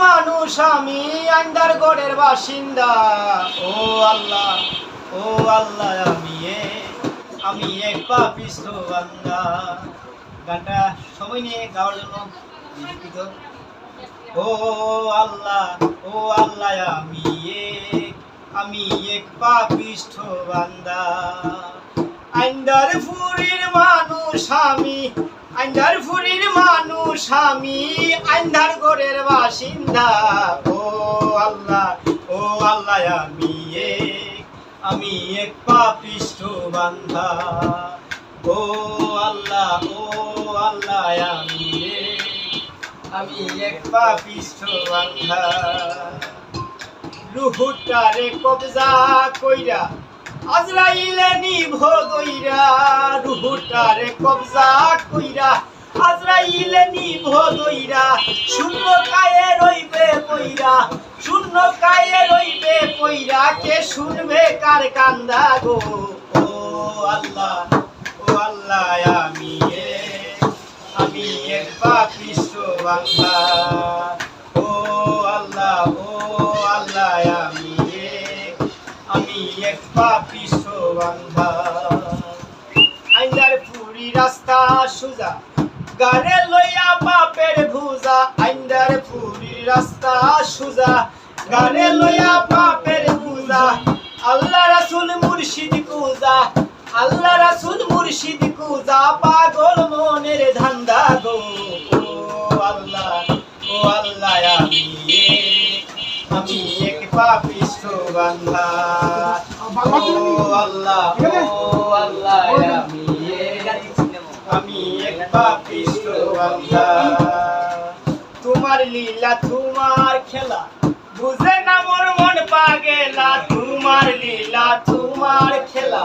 মানুষ আমি আন্দার গড়ের বাসিন্দা। ও আল্লাহ, ও আল্লাহ, আমি এক পাপিষ্ঠ বান্দা। গানটা সময় নিয়ে গাওয়ার জন্য দুঃখিত। ও আল্লাহ, ও আল্লাহ, আমি এক পাপিষ্ঠ বান্দা। আন্দার ফুরির মানুষ আমি, আন্ধার ফুরির মানুষ আমি, আন্ধার গড়ের বাসিন্দা। ও আল্লাহ, ও আল্লাহ, আমি এক পাপিষ্ঠ বান্দা। ও আল্লাহ, ও আল্লাহ, আমি এক পাপিষ্ঠ বান্দা। রুহুটারে কবজা কইরা আজরাইলে নিভ দইরা, রুহুটারে কবজা কইরা আজরাইলে নিভ দইরা, শূন্য কায়ে রইবে পইরা, শূন্য কায়ে রইবে পইরা, কে শুনবে কার কান্দা গো। ও আল্লাহ, ও আল্লাহ, আমি এক পাপিষ্ঠ বান্দা। ও আল্লাহ, ও আল্লাহ, আমি এক পাপিষ্ঠ বান্দা। আইন্দার ফুরি রাস্তা সোজা, গাড়ে লইয়া পাপের ভুজা। আইন্দার ফুরি রাস্তা সোজা, গাড়ে লইয়া পাপের ভুজা। আল্লাহ রাসূল মুর্শিদ কুজা, আল্লাহ রাসূল মুর্শিদ কুজা, পাগল মনের ধান্দা গো। ও আল্লাহ, ও আল্লাহ, আমি এক পাপিষ্ঠ বান্দা। ও আল্লাহ, ও আল্লাহ, আমি এক পাপিষ্ঠ বান্দা। তোমার লীলা তোমার খেলা বুঝে না মোর মন পাগেলা। তোমার লীলা তোমার খেলা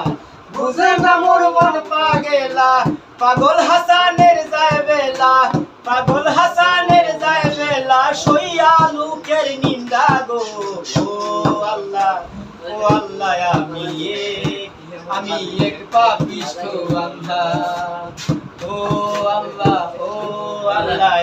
বুঝে না মোর মন পাগেলা। পাগল হাসানের যায় বেলা, পাগল হাসানের যায় বেলা, সইয়া লোকের নিন্দা গো। ও আল্লাহ, ও আল্লাহ, আমি এক পাপিষ্ঠ বান্দা। ও আল্লাহ, ও আল্লাহ,